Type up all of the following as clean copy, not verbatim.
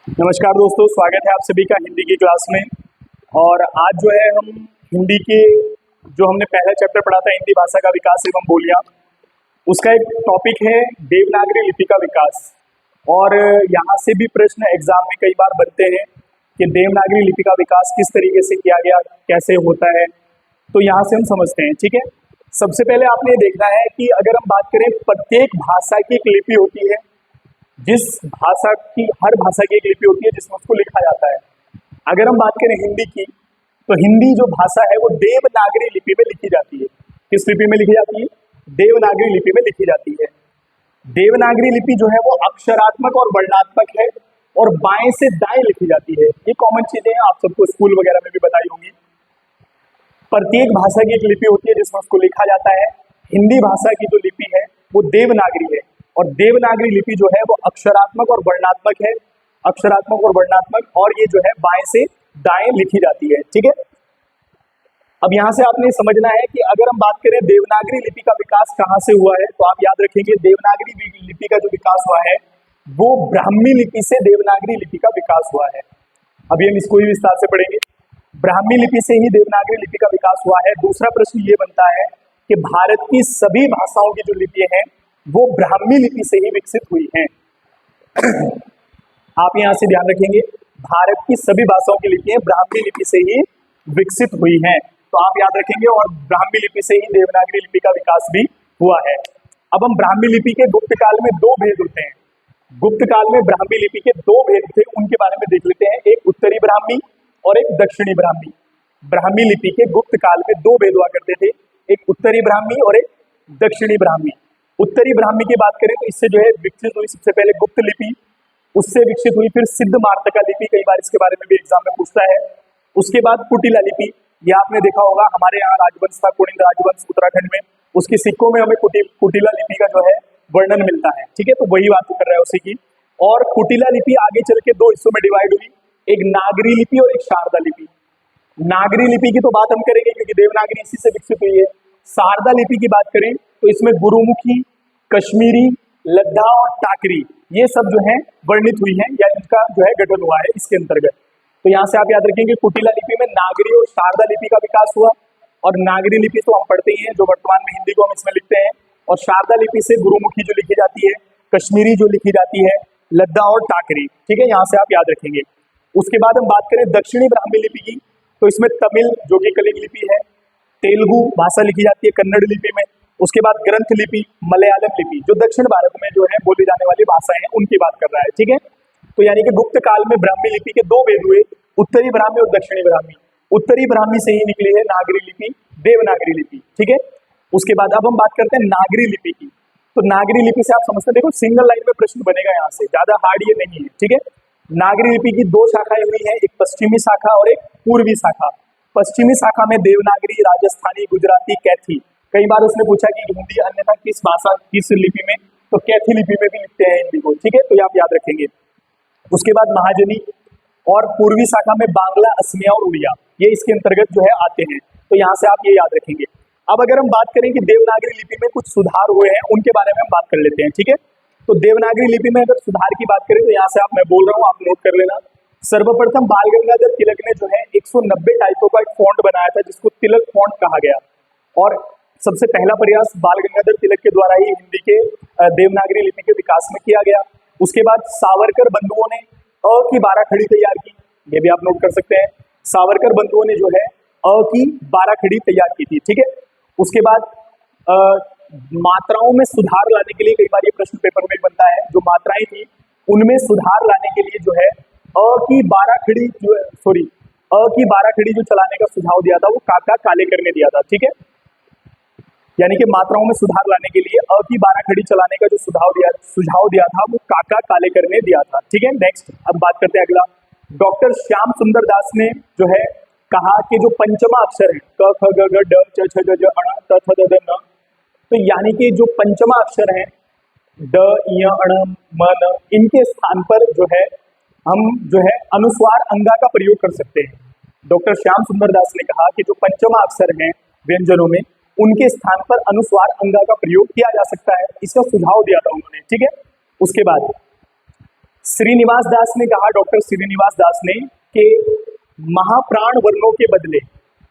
नमस्कार दोस्तों, स्वागत है आप सभी का हिंदी की क्लास में। और आज जो है हम हिंदी के जो हमने पहला चैप्टर पढ़ा था हिंदी भाषा का विकास एवं बोलियां, उसका एक टॉपिक है देवनागरी लिपि का विकास। और यहाँ से भी प्रश्न एग्जाम में कई बार बनते हैं कि देवनागरी लिपि का विकास किस तरीके से किया गया, कैसे होता है। तो यहाँ से हम समझते हैं, ठीक है। सबसे पहले आपने देखना है कि अगर हम बात करें, प्रत्येक भाषा की एक लिपि होती है। जिस भाषा की, हर भाषा की एक लिपि होती है जिसमें उसको लिखा जाता है। अगर हम बात करें हिंदी की, तो हिंदी जो भाषा है वो देवनागरी लिपि में लिखी जाती है। किस लिपि में लिखी जाती है? देवनागरी लिपि में लिखी जाती है। देवनागरी लिपि जो है वो अक्षरात्मक और वर्णात्मक है और बाएं से दाएं लिखी जाती है। ये कॉमन चीजें हैं, आप सबको स्कूल वगैरह में भी बताई होंगी। प्रत्येक भाषा की एक लिपि होती है जिसमें उसको लिखा जाता है। हिंदी भाषा की जो लिपि है वो देवनागरी है और देवनागरी लिपि जो है वो अक्षरात्मक और वर्णात्मक है। अक्षरात्मक और वर्णात्मक, और ये जो है बाएं से दाएं लिखी जाती है, ठीक है। अब यहां से आपने समझना है कि अगर हम बात करें देवनागरी लिपि का विकास कहां से हुआ है, तो आप याद रखेंगे देवनागरी लिपि का जो विकास हुआ है वो ब्राह्मी लिपि से देवनागरी लिपि का विकास हुआ है। अभी हम इसको ही विस्तार से पढ़ेंगे। ब्राह्मी लिपि से ही देवनागरी लिपि का विकास हुआ है। दूसरा प्रश्न ये बनता है कि भारत की सभी भाषाओं की जो लिपि है वो ब्राह्मी लिपि से ही विकसित हुई हैं। आप यहां से ध्यान रखेंगे, भारत की सभी भाषाओं की लिपियां ब्राह्मी लिपि से ही विकसित हुई हैं, तो आप याद रखेंगे। और ब्राह्मी लिपि से ही देवनागरी लिपि का विकास भी हुआ है। अब हम ब्राह्मी लिपि के गुप्त काल में दो भेद होते हैं। गुप्त काल में ब्राह्मी लिपि के दो भेद थे, उनके बारे में देख लेते हैं। एक उत्तरी ब्राह्मी और एक दक्षिणी ब्राह्मी। ब्राह्मी लिपि के गुप्त काल में दो भेद हुआ करते थे, एक उत्तरी ब्राह्मी और एक दक्षिणी ब्राह्मी। उत्तरी ब्राह्मी की बात करें तो इससे जो है विकसित हुई सबसे पहले गुप्त लिपि, उससे विकसित हुई फिर सिद्ध मार्तका लिपि, कई बार इसके बारे में भी एग्जाम में पूछता है। उसके बाद कुटिला लिपि, ये आपने देखा होगा, हमारे यहाँ राजवंश था, कुणिल राजवंश उत्तराखंड में, उसके सिक्कों में हमें कुटिला लिपि का जो है वर्णन मिलता है, ठीक है। तो वही बात कर रहा है उसी की। और कुटिला लिपि आगे चल के दो हिस्सों में डिवाइड हुई, एक नागरी लिपि और एक शारदा लिपि। नागरी लिपि की तो बात हम करेंगे क्योंकि देवनागरी इसी से विकसित हुई है। शारदा लिपि की बात करें तो इसमें गुरुमुखी, कश्मीरी, लद्दा और टाकरी, ये सब जो है वर्णित हुई हैं या इनका जो है गठन हुआ है इसके अंतर्गत। तो यहाँ से आप याद रखेंगे कुटिला लिपि में नागरी और शारदा लिपि का विकास हुआ। और नागरी लिपि तो हम पढ़ते ही हैं, जो वर्तमान में हिंदी को हम इसमें लिखते हैं। और शारदा लिपि से गुरुमुखी जो लिखी जाती है, कश्मीरी जो लिखी जाती है, लद्दा और टाकरी, ठीक है। यहाँ से आप याद रखेंगे। उसके बाद हम बात करें दक्षिणी ब्राह्मी लिपि की, तो इसमें तमिल जो कि कलिंग लिपि है, तेलुगु भाषा लिखी जाती है कन्नड़ लिपि में। उसके बाद ग्रंथ लिपि, मलयालम लिपि, जो दक्षिण भारत में जो है बोली जाने वाली भाषाएं हैं उनकी बात कर रहा है, ठीक है। तो यानी कि गुप्त काल में ब्राह्मी लिपि के दो भेद हुए, उत्तरी ब्राह्मी और दक्षिणी ब्राह्मी। उत्तरी ब्राह्मी से ही निकली है नागरी लिपि, देवनागरी लिपि, ठीक है। उसके बाद अब हम बात करते हैं नागरी लिपि की। तो नागरी लिपि से आप समझते हैं, देखो सिंगल लाइन में प्रश्न बनेगा, यहाँ से ज्यादा हार्ड ये नहीं है, ठीक है। नागरी लिपि की दो शाखाएं हुई हैं, एक पश्चिमी शाखा और एक पूर्वी शाखा। पश्चिमी शाखा में देवनागरी, राजस्थानी, गुजराती, कैथी। कई बार उसने पूछा कि हिंदी अन्यथा किस भाषा, किस लिपि में, तो कैथी लिपि में भी लिखते हैं हिंदी को, ठीक है। तो आप याद रखेंगे। उसके बाद महाजनी और पूर्वी शाखा में बांग्ला, असमिया और उड़िया, ये इसके अंतर्गत जो है आते हैं। तो यहाँ से आप ये याद रखेंगे। अब अगर हम बात करें कि देवनागरी लिपि में कुछ सुधार हुए हैं, उनके बारे में हम बात कर लेते हैं, ठीक है। तो देवनागरी लिपि में अगर सुधार की बात करें तो यहाँ से मैं बोल रहा हूँ, आप नोट कर लेना। सर्वप्रथम बाल गंगाधर तिलक ने जो है 190 टाइपों का एक फॉन्ट बनाया था जिसको तिलक फॉन्ट कहा गया। और सबसे पहला प्रयास बाल गंगाधर तिलक के द्वारा ही हिंदी के देवनागरी लिपि के विकास में किया गया। उसके बाद सावरकर बंधुओं ने अ की 12 खड़ी तैयार की, ये भी आप नोट कर सकते हैं। सावरकर बंधुओं ने जो है अ की 12 खड़ी तैयार की थी, ठीक है। उसके बाद मात्राओं में सुधार लाने के लिए, कई बार ये प्रश्न पेपर में बनता है, जो मात्राएं थी उनमें सुधार लाने के लिए जो है अ की 12 खड़ी जो चलाने का सुझाव दिया था वो काका कालेकर ने दिया था, ठीक है। यानी कि मात्राओं में सुधार लाने के लिए अ की 12 खड़ी चलाने का जो सुझाव दिया था वो काका कालेकर ने दिया था, ठीक है। नेक्स्ट अब बात करते हैं अगला। डॉक्टर श्याम सुंदर दास ने जो है कहा कि जो पंचमा अक्षर है क ख ग घ ड च छ ज ज अ त थ द ध न, तो यानी कि जो पंचमा अक्षर है ड य अण म न, इनके स्थान पर जो है हम जो है अनुस्वार अंगा का प्रयोग कर सकते हैं। डॉक्टर श्याम सुंदर दास ने कहा कि जो पंचमा अक्षर हैं व्यंजनों में, उनके स्थान पर अनुस्वार अंगा का प्रयोग किया जा सकता है, इसका सुझाव दिया था उन्होंने, ठीक है। उसके बाद श्रीनिवास दास ने कहा, डॉक्टर श्रीनिवास दास ने, कि महाप्राण वर्णों के बदले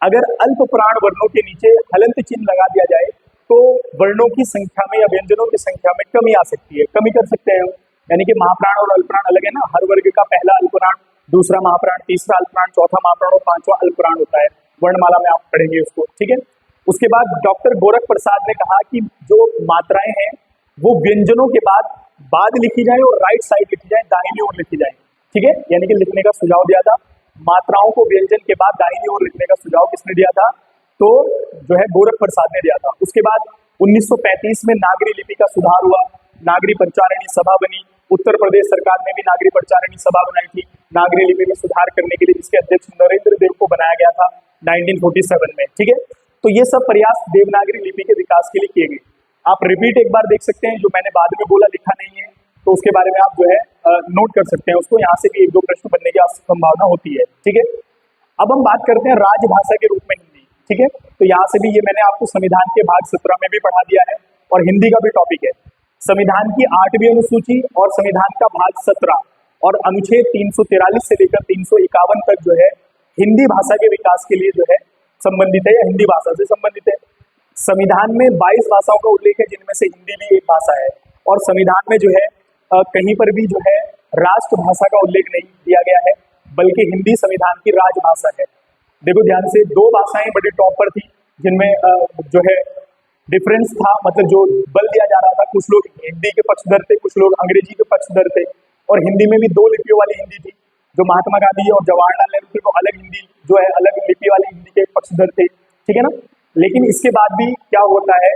अगर अल्प प्राण वर्णों के नीचे हलंत चिन्ह लगा दिया जाए तो वर्णों की संख्या में या व्यंजनों की संख्या में कमी आ सकती है, कमी कर सकते हैं हम। यानी कि महाप्राण और अल्पप्राण अलग है ना, हर वर्ग का पहला अल्पप्राण, दूसरा महाप्राण, तीसरा अल्पप्राण, चौथा महाप्राण और पांचवा अल्पप्राण होता है। वर्णमाला में आप पढ़ेंगे उसको, ठीक है। उसके बाद डॉक्टर गोरख प्रसाद ने कहा कि जो मात्राएं हैं वो व्यंजनों के बाद लिखी जाए और राइट साइड लिखी जाए, दाहिनी ओर लिखी जाए, ठीक है। यानी कि लिखने का सुझाव दिया था, मात्राओं को व्यंजन के बाद दाहिनी ओर लिखने का सुझाव किसने दिया था? तो जो है गोरख प्रसाद ने दिया था। उसके बाद 1935 में नागरी लिपि का सुधार हुआ, नागरी प्रचारिणी सभा बनी, उत्तर प्रदेश सरकार ने भी नागरी प्रचारिणी सभा बनाई थी नागरी लिपि में सुधार करने के लिए, जिसके अध्यक्ष नरेंद्र देव को बनाया गया था 1947 में, ठीक है। तो ये सब प्रयास देवनागरी लिपि के विकास के लिए किए गए। आप रिपीट एक बार देख सकते हैं, जो मैंने बाद में बोला लिखा नहीं है तो उसके बारे में आप जो है नोट कर सकते हैं उसको, यहाँ से भी एक दो प्रश्न बनने की संभावना होती है, ठीक है। अब हम बात करते हैं राजभाषा के रूप में हिंदी, ठीक है। तो यहाँ से भी ये मैंने आपको संविधान के भाग 17 में भी पढ़ा दिया है और हिंदी का भी टॉपिक है। संविधान की 8वीं अनुसूची और संविधान का भाग 17 और अनुच्छेद 343 से लेकर 351 तक जो है हिंदी भाषा के विकास के लिए जो है संबंधित है या हिंदी भाषा से संबंधित है। संविधान में 22 भाषाओं का उल्लेख है, जिनमें से हिंदी भी एक भाषा है। और संविधान में जो है कहीं पर भी जो है राष्ट्रभाषा का उल्लेख नहीं दिया गया है, बल्कि हिंदी संविधान की राजभाषा है। देखो ध्यान से, दो भाषाएं बड़े टॉप पर थी जिनमें जो है डिफरेंस था, मतलब जो बल दिया जा रहा था, कुछ लोग हिंदी के पक्षधर थे, कुछ लोग अंग्रेजी के पक्षधर थे। और हिंदी में भी 2 लिपियों वाली हिंदी थी, जो महात्मा गांधी और जवाहरलाल नेहरू थे, वो अलग हिंदी जो है अलग लिपि वाली हिंदी के पक्षधर थे, ठीक है ना। लेकिन इसके बाद भी क्या होता है,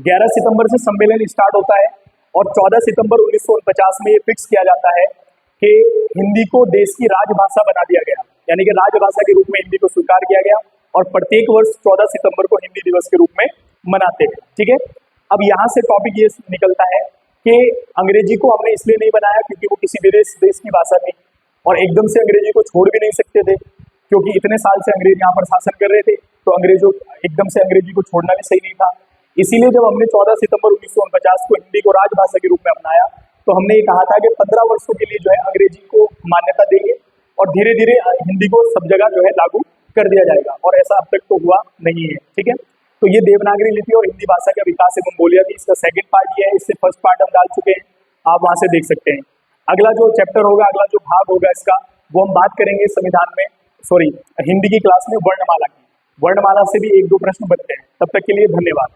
11 सितंबर से सम्मेलन स्टार्ट होता है और 14 सितंबर 1949 में ये फिक्स किया जाता है कि हिंदी को देश की राजभाषा बना दिया गया, यानी कि राजभाषा के रूप में हिंदी को स्वीकार किया गया और प्रत्येक वर्ष 14 सितंबर को हिंदी दिवस के रूप में मनाते हैं, ठीक है। अब यहाँ से टॉपिक ये निकलता है कि अंग्रेजी को हमने इसलिए नहीं बनाया क्योंकि वो किसी विदेश देश की भाषा थी और एकदम से अंग्रेजी को छोड़ भी नहीं सकते थे, क्योंकि इतने साल से अंग्रेज यहाँ पर शासन कर रहे थे, तो अंग्रेजों एकदम से अंग्रेजी को छोड़ना भी सही नहीं था। इसीलिए जब हमने 14 सितंबर 1949 को हिंदी को राजभाषा के रूप में अपनाया, तो हमने ये कहा था कि 15 वर्षों के लिए जो है अंग्रेजी को मान्यता देंगे और धीरे धीरे हिंदी को सब जगह जो है लागू कर दिया जाएगा, और ऐसा अब तक तो हुआ नहीं है, ठीक है। तो ये देवनागरी लिपि और हिंदी भाषा का विकास एवं बोलियां थी, इसका सेकंड पार्ट ये है, इससे फर्स्ट पार्ट हम डाल चुके हैं, आप वहां से देख सकते हैं। अगला जो चैप्टर होगा, अगला जो भाग होगा इसका, वो हम बात करेंगे संविधान में, हिंदी की क्लास में वर्णमाला की। वर्णमाला से भी 1-2 प्रश्न बनते हैं। तब तक के लिए धन्यवाद।